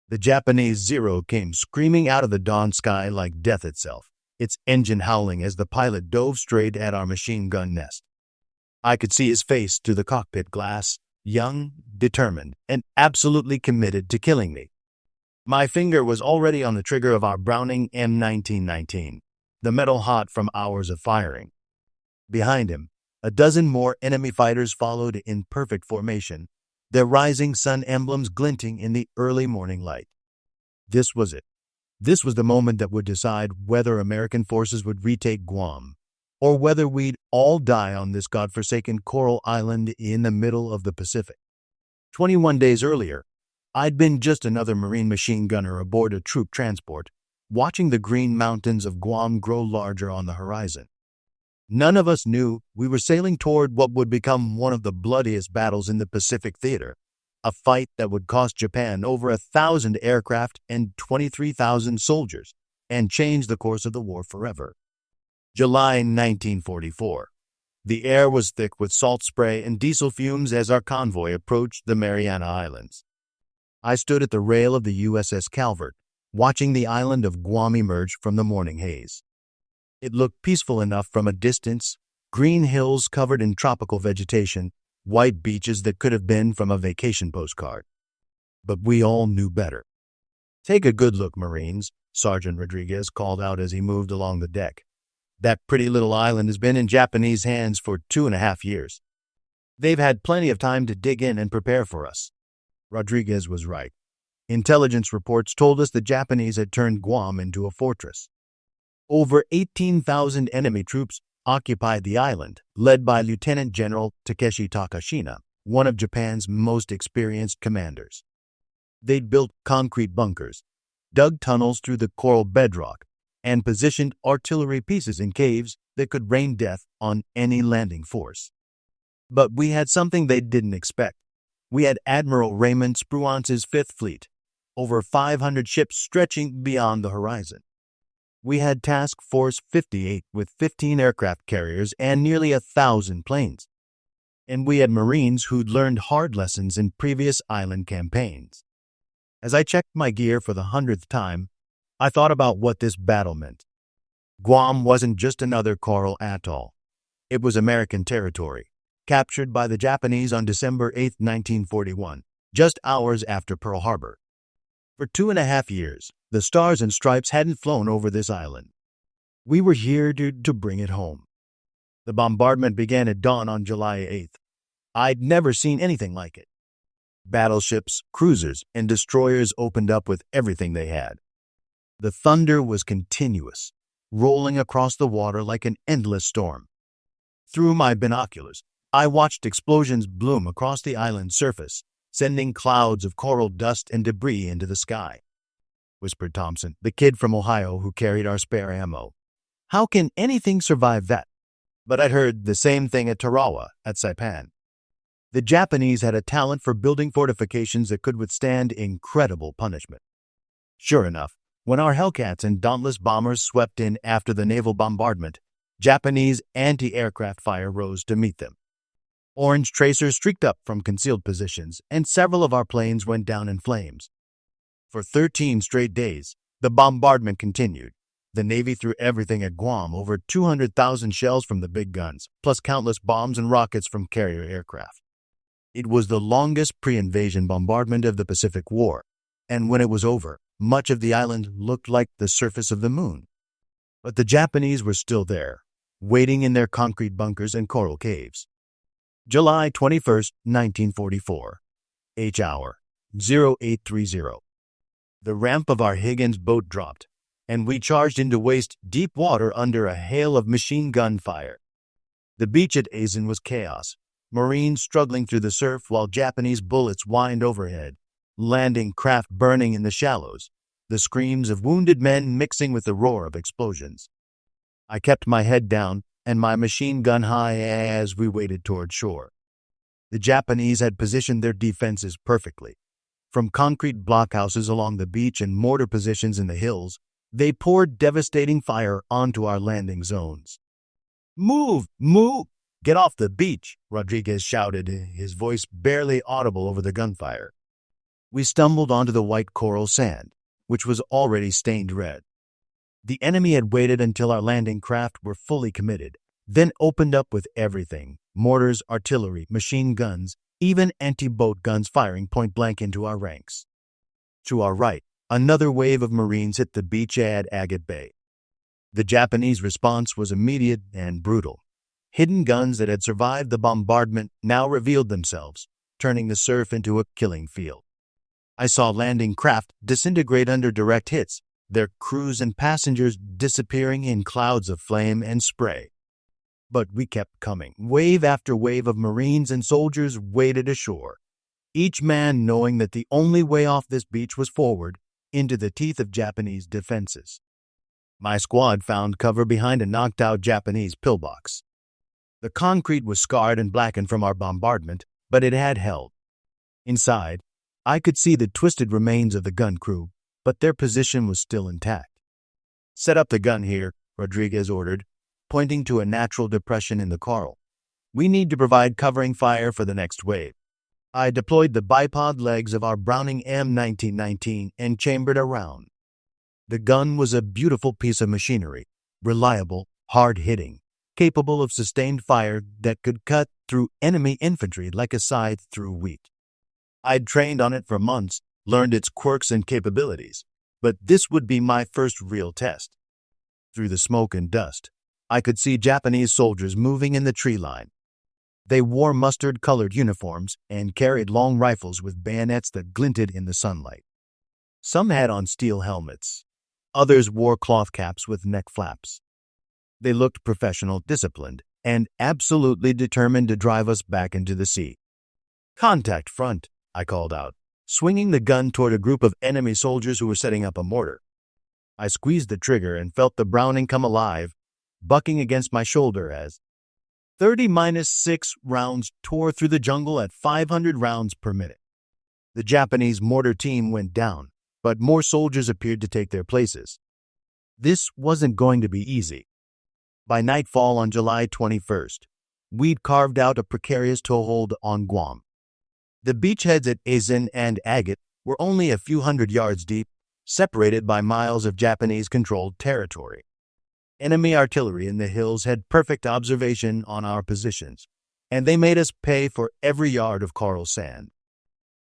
The Japanese Zero came screaming out of the dawn sky like death itself, its engine howling as the pilot dove straight at our machine gun nest. I could see his face through the cockpit glass, young, determined, and absolutely committed to killing me. My finger was already on the trigger of our Browning M1919, the metal hot from hours of firing. Behind him, a dozen more enemy fighters followed in perfect formation, their rising sun emblems glinting in the early morning light. This was it. This was the moment that would decide whether American forces would retake Guam, or whether we'd all die on this godforsaken coral island in the middle of the Pacific. 21 days earlier, I'd been just another Marine machine gunner aboard a troop transport, watching the green mountains of Guam grow larger on the horizon. None of us knew we were sailing toward what would become one of the bloodiest battles in the Pacific theater, a fight that would cost Japan over 1,000 aircraft and 23,000 soldiers, and change the course of the war forever. July 1944. The air was thick with salt spray and diesel fumes as our convoy approached the Mariana Islands. I stood at the rail of the USS Calvert, watching the island of Guam emerge from the morning haze. It looked peaceful enough from a distance, green hills covered in tropical vegetation, white beaches that could have been from a vacation postcard. But we all knew better. "Take a good look, Marines," Sergeant Rodriguez called out as he moved along the deck. "That pretty little island has been in Japanese hands for 2.5 years. They've had plenty of time to dig in and prepare for us." Rodriguez was right. Intelligence reports told us the Japanese had turned Guam into a fortress. Over 18,000 enemy troops occupied the island, led by Lieutenant General Takashina, one of Japan's most experienced commanders. They'd built concrete bunkers, dug tunnels through the coral bedrock, and positioned artillery pieces in caves that could rain death on any landing force. But we had something they didn't expect. We had Admiral Raymond Spruance's Fifth Fleet, over 500 ships stretching beyond the horizon. We had Task Force 58 with 15 aircraft carriers and nearly 1,000 planes. And we had Marines who'd learned hard lessons in previous island campaigns. As I checked my gear for the 100th time, I thought about what this battle meant. Guam wasn't just another coral atoll. It was American territory, captured by the Japanese on December 8, 1941, just hours after Pearl Harbor. For 2.5 years, the Stars and Stripes hadn't flown over this island. We were here to bring it home. The bombardment began at dawn on July 8th. I'd never seen anything like it. Battleships, cruisers, and destroyers opened up with everything they had. The thunder was continuous, rolling across the water like an endless storm. Through my binoculars, I watched explosions bloom across the island's surface, sending clouds of coral dust and debris into the sky. Whispered Thompson, the kid from Ohio who carried our spare ammo. "How can anything survive that?" But I'd heard the same thing at Tarawa, at Saipan. The Japanese had a talent for building fortifications that could withstand incredible punishment. Sure enough, when our Hellcats and Dauntless bombers swept in after the naval bombardment, Japanese anti-aircraft fire rose to meet them. Orange tracers streaked up from concealed positions, and several of our planes went down in flames. For 13 straight days, the bombardment continued. The Navy threw everything at Guam, over 200,000 shells from the big guns, plus countless bombs and rockets from carrier aircraft. It was the longest pre-invasion bombardment of the Pacific War, and when it was over, much of the island looked like the surface of the moon. But the Japanese were still there, waiting in their concrete bunkers and coral caves. July 21st, 1944. H hour, 0830. The ramp of our Higgins boat dropped, and we charged into waist-deep water under a hail of machine gun fire. The beach at Asan was chaos, Marines struggling through the surf while Japanese bullets whined overhead, landing craft burning in the shallows, the screams of wounded men mixing with the roar of explosions. I kept my head down and my machine gun high as we waded toward shore. The Japanese had positioned their defenses perfectly. From concrete blockhouses along the beach and mortar positions in the hills, they poured devastating fire onto our landing zones. "Move! Move! Get off the beach!" Rodriguez shouted, his voice barely audible over the gunfire. We stumbled onto the white coral sand, which was already stained red. The enemy had waited until our landing craft were fully committed, then opened up with everything: mortars, artillery, machine guns, even anti-boat guns firing point-blank into our ranks. To our right, another wave of Marines hit the beach at Agat Bay. The Japanese response was immediate and brutal. Hidden guns that had survived the bombardment now revealed themselves, turning the surf into a killing field. I saw landing craft disintegrate under direct hits, their crews and passengers disappearing in clouds of flame and spray. But we kept coming. Wave after wave of Marines and soldiers waded ashore, each man knowing that the only way off this beach was forward, into the teeth of Japanese defenses. My squad found cover behind a knocked-out Japanese pillbox. The concrete was scarred and blackened from our bombardment, but it had held. Inside, I could see the twisted remains of the gun crew, but their position was still intact. "Set up the gun here," Rodriguez ordered, pointing to a natural depression in the coral. "We need to provide covering fire for the next wave." I deployed the bipod legs of our Browning M1919 and chambered a round. The gun was a beautiful piece of machinery, reliable, hard-hitting, capable of sustained fire that could cut through enemy infantry like a scythe through wheat. I'd trained on it for months, learned its quirks and capabilities, but this would be my first real test. Through the smoke and dust, I could see Japanese soldiers moving in the tree line. They wore mustard-colored uniforms and carried long rifles with bayonets that glinted in the sunlight. Some had on steel helmets. Others wore cloth caps with neck flaps. They looked professional, disciplined, and absolutely determined to drive us back into the sea. "Contact front," I called out, swinging the gun toward a group of enemy soldiers who were setting up a mortar. I squeezed the trigger and felt the Browning come alive, bucking against my shoulder as 30-6 rounds tore through the jungle at 500 rounds per minute. The Japanese mortar team went down, but more soldiers appeared to take their places. This wasn't going to be easy. By nightfall on July 21st, we'd carved out a precarious toehold on Guam. The beachheads at Asan and Agat were only a few hundred yards deep, separated by miles of Japanese-controlled territory. Enemy artillery in the hills had perfect observation on our positions, and they made us pay for every yard of coral sand.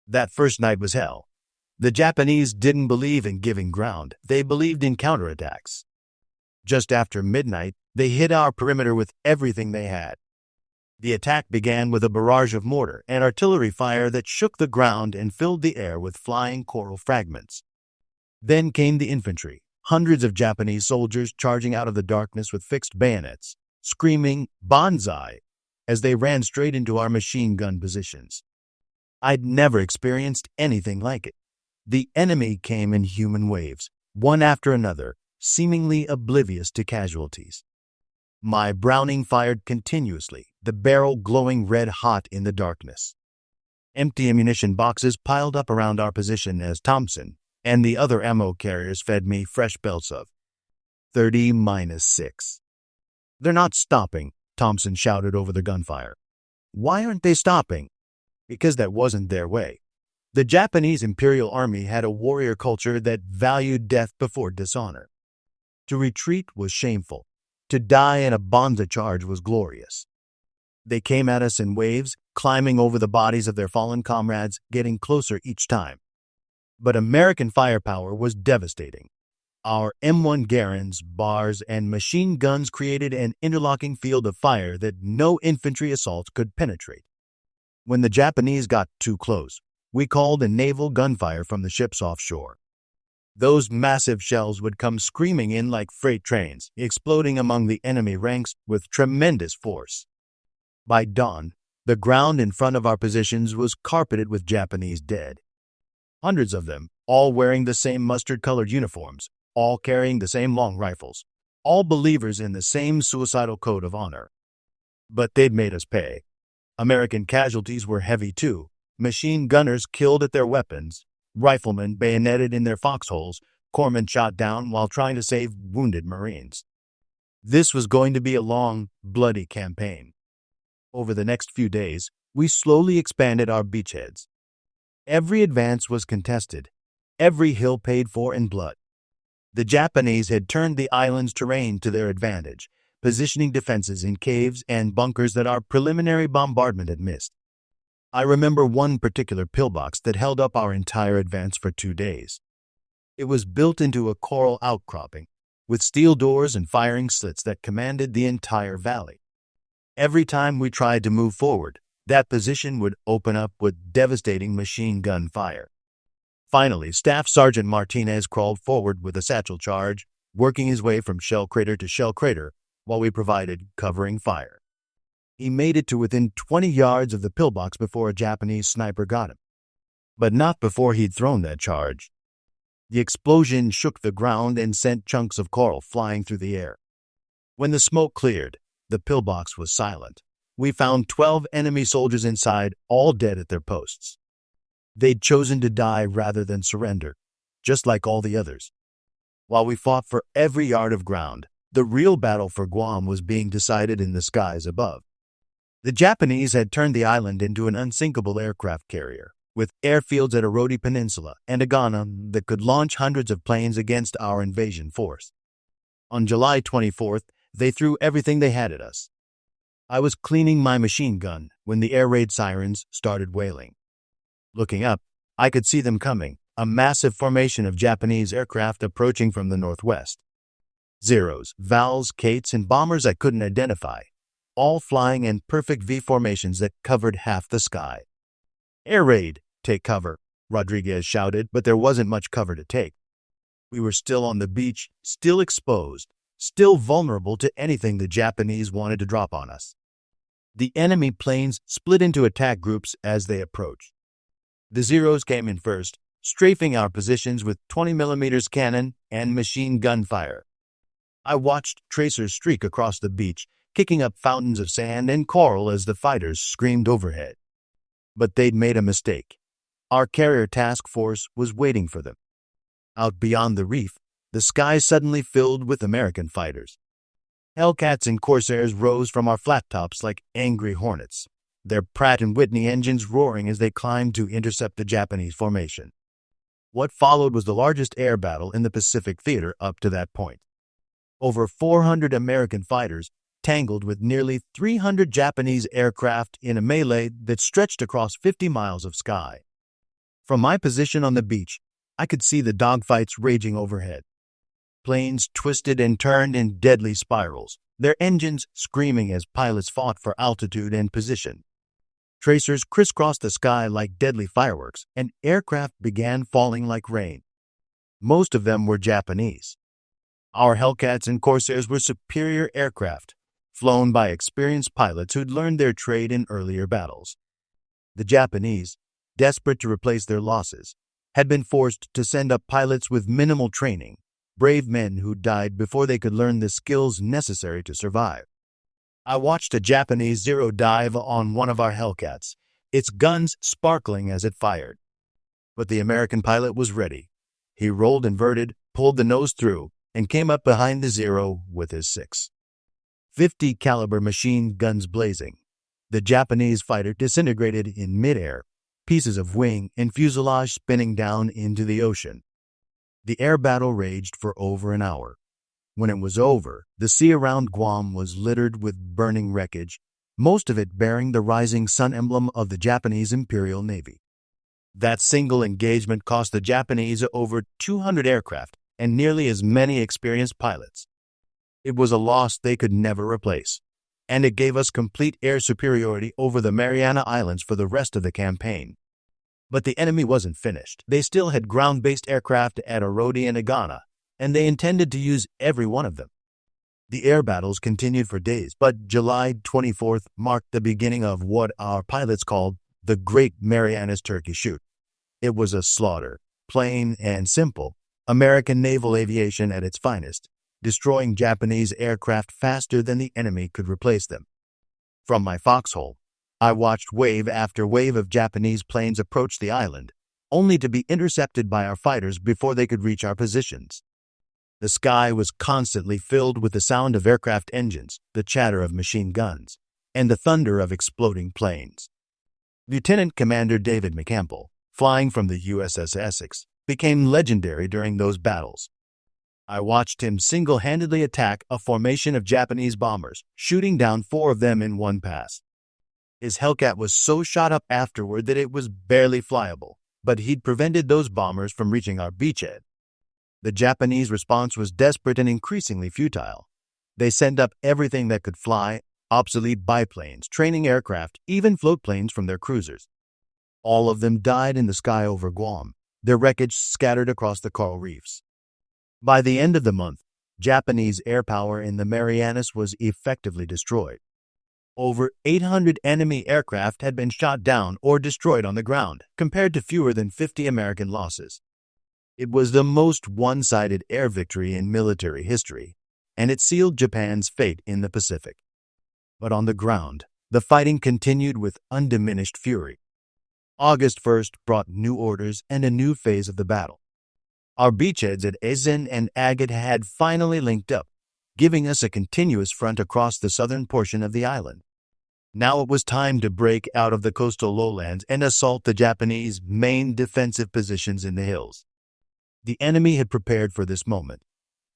That first night was hell. The Japanese didn't believe in giving ground. They believed in counterattacks. Just after midnight, they hit our perimeter with everything they had. The attack began with a barrage of mortar and artillery fire that shook the ground and filled the air with flying coral fragments. Then came the infantry, hundreds of Japanese soldiers charging out of the darkness with fixed bayonets, screaming "banzai" as they ran straight into our machine gun positions. I'd never experienced anything like it. The enemy came in human waves, one after another, seemingly oblivious to casualties. My Browning fired continuously, the barrel glowing red-hot in the darkness. Empty ammunition boxes piled up around our position as Thompson and the other ammo carriers fed me fresh belts of 30-6. "They're not stopping," Thompson shouted over the gunfire. "Why aren't they stopping?" Because that wasn't their way. The Japanese Imperial Army had a warrior culture that valued death before dishonor. To retreat was shameful. To die in a banzai charge was glorious. They came at us in waves, climbing over the bodies of their fallen comrades, getting closer each time. But American firepower was devastating. Our M1 Garands, bars, and machine guns created an interlocking field of fire that no infantry assault could penetrate. When the Japanese got too close, we called in naval gunfire from the ships offshore. Those massive shells would come screaming in like freight trains, exploding among the enemy ranks with tremendous force. By dawn, the ground in front of our positions was carpeted with Japanese dead. Hundreds of them, all wearing the same mustard-colored uniforms, all carrying the same long rifles, all believers in the same suicidal code of honor. But they'd made us pay. American casualties were heavy too. Machine gunners killed at their weapons, riflemen bayoneted in their foxholes, corpsmen shot down while trying to save wounded Marines. This was going to be a long, bloody campaign. Over the next few days, we slowly expanded our beachheads. Every advance was contested, every hill paid for in blood. The Japanese had turned the island's terrain to their advantage, positioning defenses in caves and bunkers that our preliminary bombardment had missed. I remember one particular pillbox that held up our entire advance for 2 days. It was built into a coral outcropping, with steel doors and firing slits that commanded the entire valley. Every time we tried to move forward, that position would open up with devastating machine gun fire. Finally, Staff Sergeant Martinez crawled forward with a satchel charge, working his way from shell crater to shell crater while we provided covering fire. He made it to within 20 yards of the pillbox before a Japanese sniper got him. But not before he'd thrown that charge. The explosion shook the ground and sent chunks of coral flying through the air. When the smoke cleared, the pillbox was silent. We found 12 enemy soldiers inside, all dead at their posts. They'd chosen to die rather than surrender, just like all the others. While we fought for every yard of ground, the real battle for Guam was being decided in the skies above. The Japanese had turned the island into an unsinkable aircraft carrier, with airfields at Arodi Peninsula and Agana that could launch hundreds of planes against our invasion force. On July 24th, they threw everything they had at us. I was cleaning my machine gun when the air raid sirens started wailing. Looking up, I could see them coming, a massive formation of Japanese aircraft approaching from the northwest. Zeros, Vals, Kates, and bombers I couldn't identify, all flying in perfect V formations that covered half the sky. "Air raid, take cover," Rodriguez shouted, but there wasn't much cover to take. We were still on the beach, still exposed, still vulnerable to anything the Japanese wanted to drop on us. The enemy planes split into attack groups as they approached. The Zeros came in first, strafing our positions with 20mm cannon and machine gun fire. I watched tracers streak across the beach, kicking up fountains of sand and coral as the fighters screamed overhead. But they'd made a mistake. Our carrier task force was waiting for them. Out beyond the reef, the sky suddenly filled with American fighters. Hellcats and Corsairs rose from our flat tops like angry hornets, their Pratt & Whitney engines roaring as they climbed to intercept the Japanese formation. What followed was the largest air battle in the Pacific theater up to that point. Over 400 American fighters tangled with nearly 300 Japanese aircraft in a melee that stretched across 50 miles of sky. From my position on the beach, I could see the dogfights raging overhead. Planes twisted and turned in deadly spirals, their engines screaming as pilots fought for altitude and position. Tracers crisscrossed the sky like deadly fireworks, and aircraft began falling like rain. Most of them were Japanese. Our Hellcats and Corsairs were superior aircraft, flown by experienced pilots who'd learned their trade in earlier battles. The Japanese, desperate to replace their losses, had been forced to send up pilots with minimal training, brave men who died before they could learn the skills necessary to survive. I watched a Japanese Zero dive on one of our Hellcats, its guns sparkling as it fired. But the American pilot was ready. He rolled inverted, pulled the nose through, and came up behind the Zero with his 6.50 caliber machine guns blazing. The Japanese fighter disintegrated in midair, pieces of wing and fuselage spinning down into the ocean. The air battle raged for over an hour. When it was over, the sea around Guam was littered with burning wreckage, most of it bearing the rising sun emblem of the Japanese Imperial Navy. That single engagement cost the Japanese over 200 aircraft and nearly as many experienced pilots. It was a loss they could never replace, and it gave us complete air superiority over the Mariana Islands for the rest of the campaign. But the enemy wasn't finished. They still had ground-based aircraft at Arodi and Agana, and they intended to use every one of them. The air battles continued for days, but July 24th marked the beginning of what our pilots called the Great Marianas Turkey Shoot. It was a slaughter, plain and simple, American naval aviation at its finest, destroying Japanese aircraft faster than the enemy could replace them. From my foxhole, I watched wave after wave of Japanese planes approach the island, only to be intercepted by our fighters before they could reach our positions. The sky was constantly filled with the sound of aircraft engines, the chatter of machine guns, and the thunder of exploding planes. Lieutenant Commander David McCampbell, flying from the USS Essex, became legendary during those battles. I watched him single-handedly attack a formation of Japanese bombers, shooting down 4 of them in one pass. His Hellcat was so shot up afterward that it was barely flyable, but he'd prevented those bombers from reaching our beachhead. The Japanese response was desperate and increasingly futile. They sent up everything that could fly, obsolete biplanes, training aircraft, even float planes from their cruisers. All of them died in the sky over Guam, their wreckage scattered across the coral reefs. By the end of the month, Japanese air power in the Marianas was effectively destroyed. Over 800 enemy aircraft had been shot down or destroyed on the ground, compared to fewer than 50 American losses. It was the most one-sided air victory in military history, and it sealed Japan's fate in the Pacific. But on the ground, the fighting continued with undiminished fury. August 1st brought new orders and a new phase of the battle. Our beachheads at Asan and Agat had finally linked up, giving us a continuous front across the southern portion of the island. Now it was time to break out of the coastal lowlands and assault the Japanese main defensive positions in the hills. The enemy had prepared for this moment.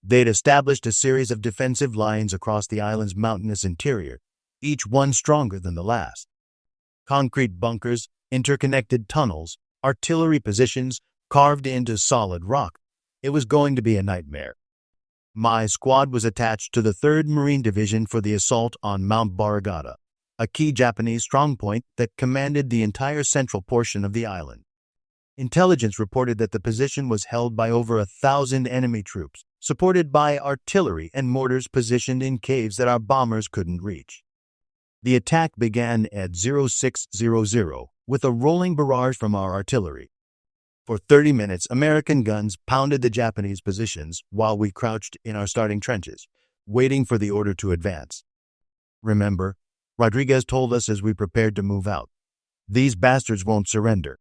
They'd established a series of defensive lines across the island's mountainous interior, each one stronger than the last. Concrete bunkers, interconnected tunnels, artillery positions carved into solid rock. It was going to be a nightmare. My squad was attached to the 3rd Marine Division for the assault on Mount Baragata, a key Japanese strongpoint that commanded the entire central portion of the island. Intelligence reported that the position was held by over 1,000 enemy troops, supported by artillery and mortars positioned in caves that our bombers couldn't reach. The attack began at 0600 with a rolling barrage from our artillery. For 30 minutes, American guns pounded the Japanese positions while we crouched in our starting trenches, waiting for the order to advance. Remember, Rodriguez told us as we prepared to move out, "These bastards won't surrender.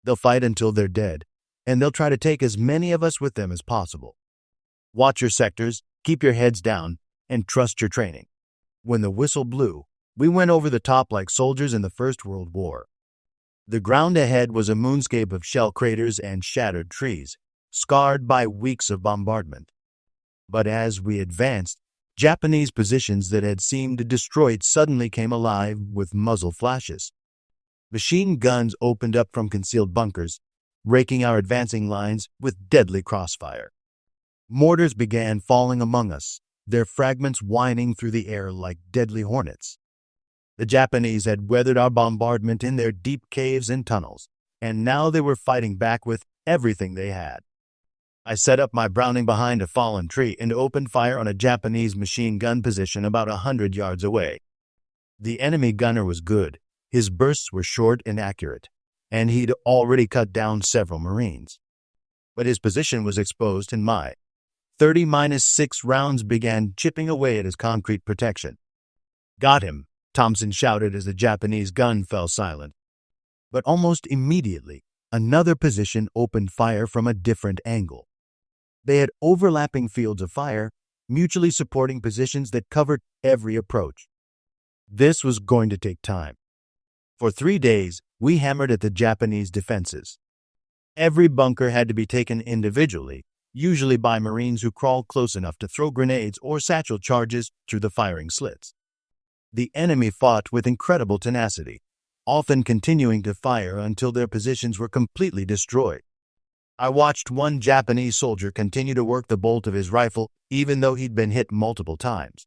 They'll fight until they're dead, and they'll try to take as many of us with them as possible. Watch your sectors, keep your heads down, and trust your training." When the whistle blew, we went over the top like soldiers in the First World War. The ground ahead was a moonscape of shell craters and shattered trees, scarred by weeks of bombardment. But as we advanced, Japanese positions that had seemed destroyed suddenly came alive with muzzle flashes. Machine guns opened up from concealed bunkers, raking our advancing lines with deadly crossfire. Mortars began falling among us, their fragments whining through the air like deadly hornets. The Japanese had weathered our bombardment in their deep caves and tunnels, and now they were fighting back with everything they had. I set up my Browning behind a fallen tree and opened fire on a Japanese machine gun position about 100 yards away. The enemy gunner was good. His bursts were short and accurate, and he'd already cut down several Marines. But his position was exposed, and my 30-6 rounds began chipping away at his concrete protection. "Got him," Thompson shouted as the Japanese gun fell silent. But almost immediately, another position opened fire from a different angle. They had overlapping fields of fire, mutually supporting positions that covered every approach. This was going to take time. For 3 days, we hammered at the Japanese defenses. Every bunker had to be taken individually, usually by Marines who crawled close enough to throw grenades or satchel charges through the firing slits. The enemy fought with incredible tenacity, often continuing to fire until their positions were completely destroyed. I watched one Japanese soldier continue to work the bolt of his rifle even though he'd been hit multiple times.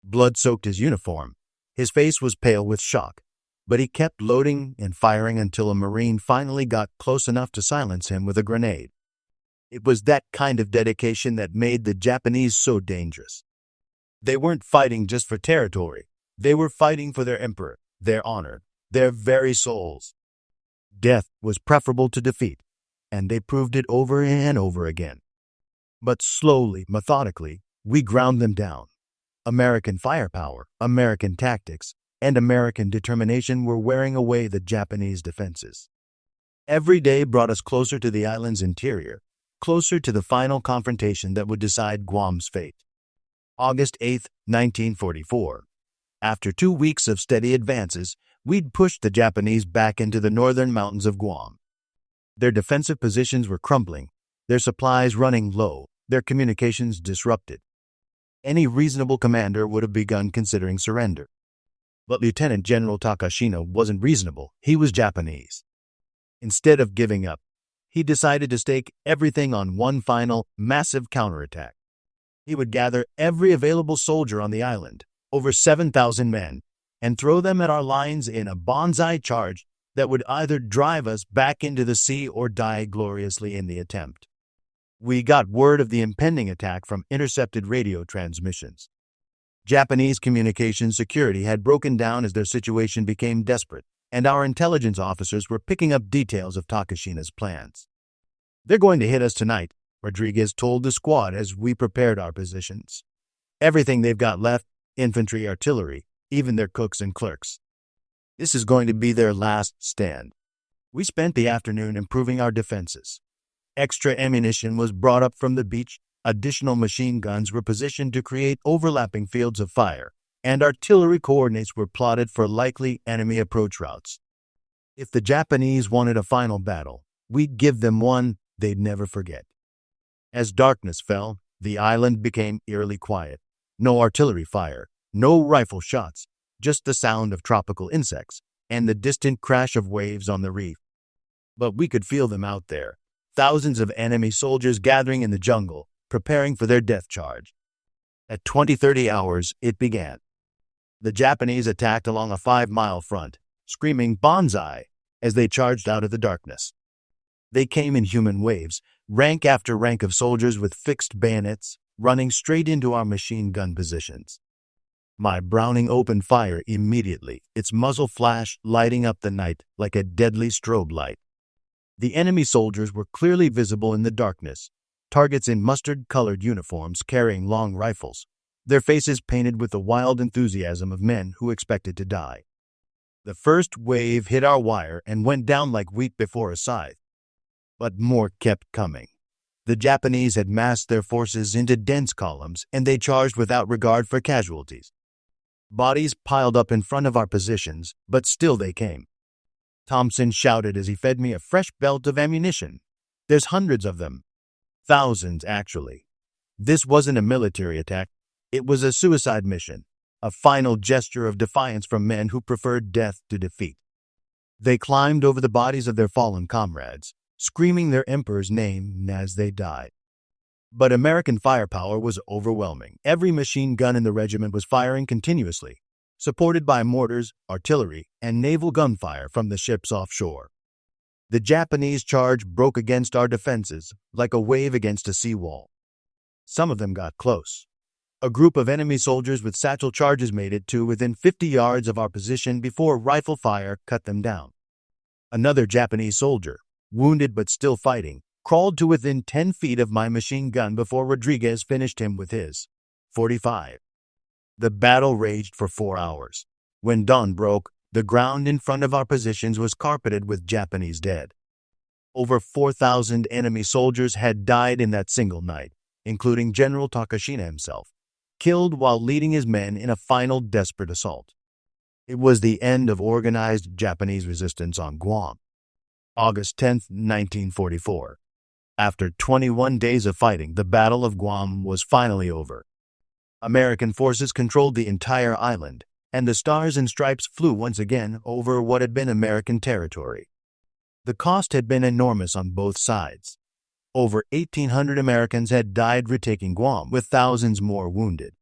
Blood soaked his uniform. His face was pale with shock, but he kept loading and firing until a Marine finally got close enough to silence him with a grenade. It was that kind of dedication that made the Japanese so dangerous. They weren't fighting just for territory. They were fighting for their emperor, their honor, their very souls. Death was preferable to defeat, and they proved it over and over again. But slowly, methodically, we ground them down. American firepower, American tactics, and American determination were wearing away the Japanese defenses. Every day brought us closer to the island's interior, closer to the final confrontation that would decide Guam's fate. August 8, 1944. After 2 weeks of steady advances, we'd pushed the Japanese back into the northern mountains of Guam. Their defensive positions were crumbling, their supplies running low, their communications disrupted. Any reasonable commander would have begun considering surrender. But Lieutenant General Takashina wasn't reasonable, he was Japanese. Instead of giving up, he decided to stake everything on one final, massive counterattack. He would gather every available soldier on the island, over 7,000 men, and throw them at our lines in a banzai charge that would either drive us back into the sea or die gloriously in the attempt. We got word of the impending attack from intercepted radio transmissions. Japanese communications security had broken down as their situation became desperate, and our intelligence officers were picking up details of Takashina's plans. "They're going to hit us tonight," Rodriguez told the squad as we prepared our positions. "Everything they've got left, infantry, artillery, even their cooks and clerks. This is going to be their last stand." We spent the afternoon improving our defenses. Extra ammunition was brought up from the beach, additional machine guns were positioned to create overlapping fields of fire, and artillery coordinates were plotted for likely enemy approach routes. If the Japanese wanted a final battle, we'd give them one they'd never forget. As darkness fell, the island became eerily quiet. No artillery fire, no rifle shots, just the sound of tropical insects and the distant crash of waves on the reef. But we could feel them out there, thousands of enemy soldiers gathering in the jungle, preparing for their death charge. At 20:30 hours, it began. The Japanese attacked along a 5-mile front, screaming banzai as they charged out of the darkness. They came in human waves, rank after rank of soldiers with fixed bayonets, running straight into our machine gun positions. My Browning opened fire immediately, its muzzle flash lighting up the night like a deadly strobe light. The enemy soldiers were clearly visible in the darkness, targets in mustard-colored uniforms carrying long rifles, their faces painted with the wild enthusiasm of men who expected to die. The first wave hit our wire and went down like wheat before a scythe. But more kept coming. The Japanese had massed their forces into dense columns, and they charged without regard for casualties. Bodies piled up in front of our positions, but still they came. Thompson shouted as he fed me a fresh belt of ammunition. "There's hundreds of them. Thousands, actually." This wasn't a military attack. It was a suicide mission, a final gesture of defiance from men who preferred death to defeat. They climbed over the bodies of their fallen comrades, screaming their emperor's name as they died. But American firepower was overwhelming. Every machine gun in the regiment was firing continuously, supported by mortars, artillery, and naval gunfire from the ships offshore. The Japanese charge broke against our defenses like a wave against a seawall. Some of them got close. A group of enemy soldiers with satchel charges made it to within 50 yards of our position before rifle fire cut them down. Another Japanese soldier, wounded but still fighting, crawled to within 10 feet of my machine gun before Rodriguez finished him with his .45. The battle raged for 4 hours. When dawn broke, the ground in front of our positions was carpeted with Japanese dead. Over 4,000 enemy soldiers had died in that single night, including General Takashina himself, killed while leading his men in a final desperate assault. It was the end of organized Japanese resistance on Guam. August 10, 1944. After 21 days of fighting, the Battle of Guam was finally over. American forces controlled the entire island, and the Stars and Stripes flew once again over what had been American territory. The cost had been enormous on both sides. Over 1,800 Americans had died retaking Guam, with thousands more wounded.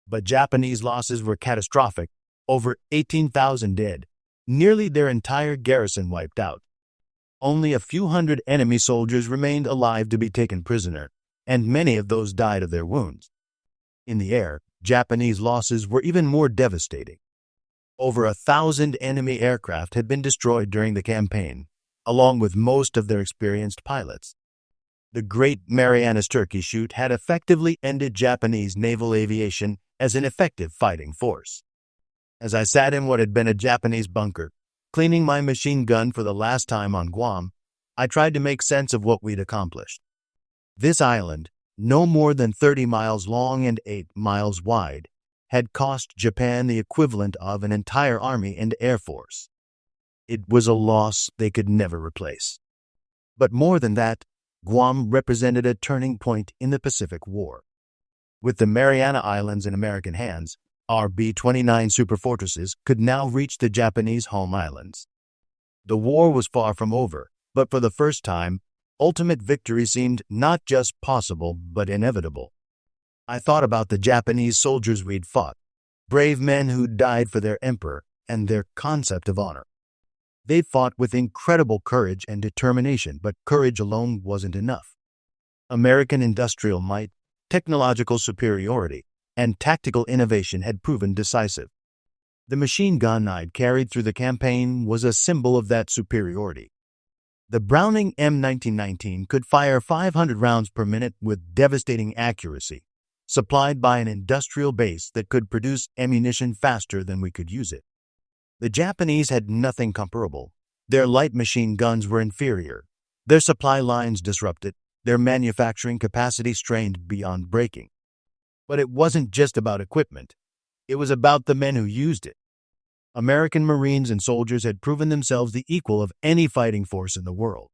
But Japanese losses were catastrophic, over 18,000 dead, nearly their entire garrison wiped out. Only a few hundred enemy soldiers remained alive to be taken prisoner, and many of those died of their wounds. In the air, Japanese losses were even more devastating. Over 1,000 enemy aircraft had been destroyed during the campaign, along with most of their experienced pilots. The Great Marianas Turkey Shoot had effectively ended Japanese naval aviation as an effective fighting force. As I sat in what had been a Japanese bunker, cleaning my machine gun for the last time on Guam, I tried to make sense of what we'd accomplished. This island, no more than 30 miles long and 8 miles wide, had cost Japan the equivalent of an entire army and air force. It was a loss they could never replace. But more than that, Guam represented a turning point in the Pacific War. With the Mariana Islands in American hands, our B-29 Superfortresses could now reach the Japanese home islands. The war was far from over, but for the first time, ultimate victory seemed not just possible, but inevitable. I thought about the Japanese soldiers we'd fought, brave men who died for their emperor and their concept of honor. They fought with incredible courage and determination, but courage alone wasn't enough. American industrial might, technological superiority, and tactical innovation had proven decisive. The machine gun I'd carried through the campaign was a symbol of that superiority. The Browning M1919 could fire 500 rounds per minute with devastating accuracy, supplied by an industrial base that could produce ammunition faster than we could use it. The Japanese had nothing comparable. Their light machine guns were inferior, their supply lines disrupted, their manufacturing capacity strained beyond breaking. But it wasn't just about equipment. It was about the men who used it. American Marines and soldiers had proven themselves the equal of any fighting force in the world.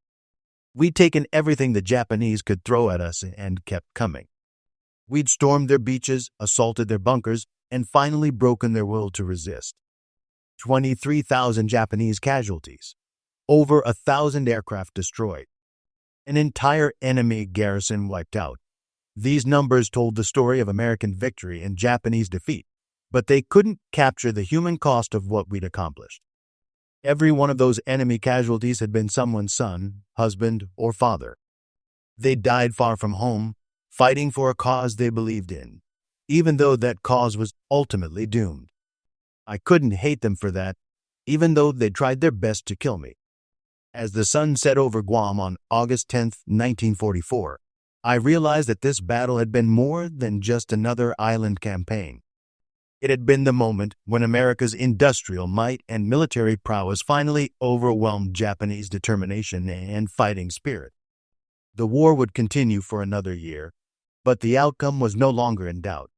We'd taken everything the Japanese could throw at us and kept coming. We'd stormed their beaches, assaulted their bunkers, and finally broken their will to resist. 23,000 Japanese casualties, over 1,000 aircraft destroyed, an entire enemy garrison wiped out. These numbers told the story of American victory and Japanese defeat, but they couldn't capture the human cost of what we'd accomplished. Every one of those enemy casualties had been someone's son, husband, or father. They died far from home, fighting for a cause they believed in, even though that cause was ultimately doomed. I couldn't hate them for that, even though they tried their best to kill me. As the sun set over Guam on August 10, 1944, I realized that this battle had been more than just another island campaign. It had been the moment when America's industrial might and military prowess finally overwhelmed Japanese determination and fighting spirit. The war would continue for another year, but the outcome was no longer in doubt.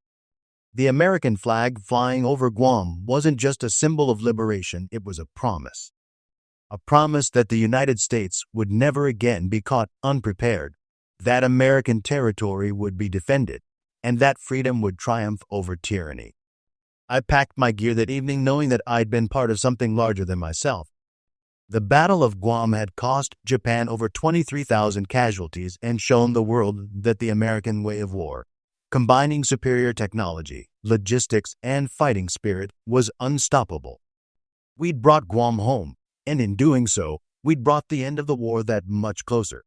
The American flag flying over Guam wasn't just a symbol of liberation, it was a promise. A promise that the United States would never again be caught unprepared, that American territory would be defended, and that freedom would triumph over tyranny. I packed my gear that evening knowing that I'd been part of something larger than myself. The Battle of Guam had cost Japan over 23,000 casualties and shown the world that the American way of war, combining superior technology, logistics, and fighting spirit, was unstoppable. We'd brought Guam home, and in doing so, we'd brought the end of the war that much closer.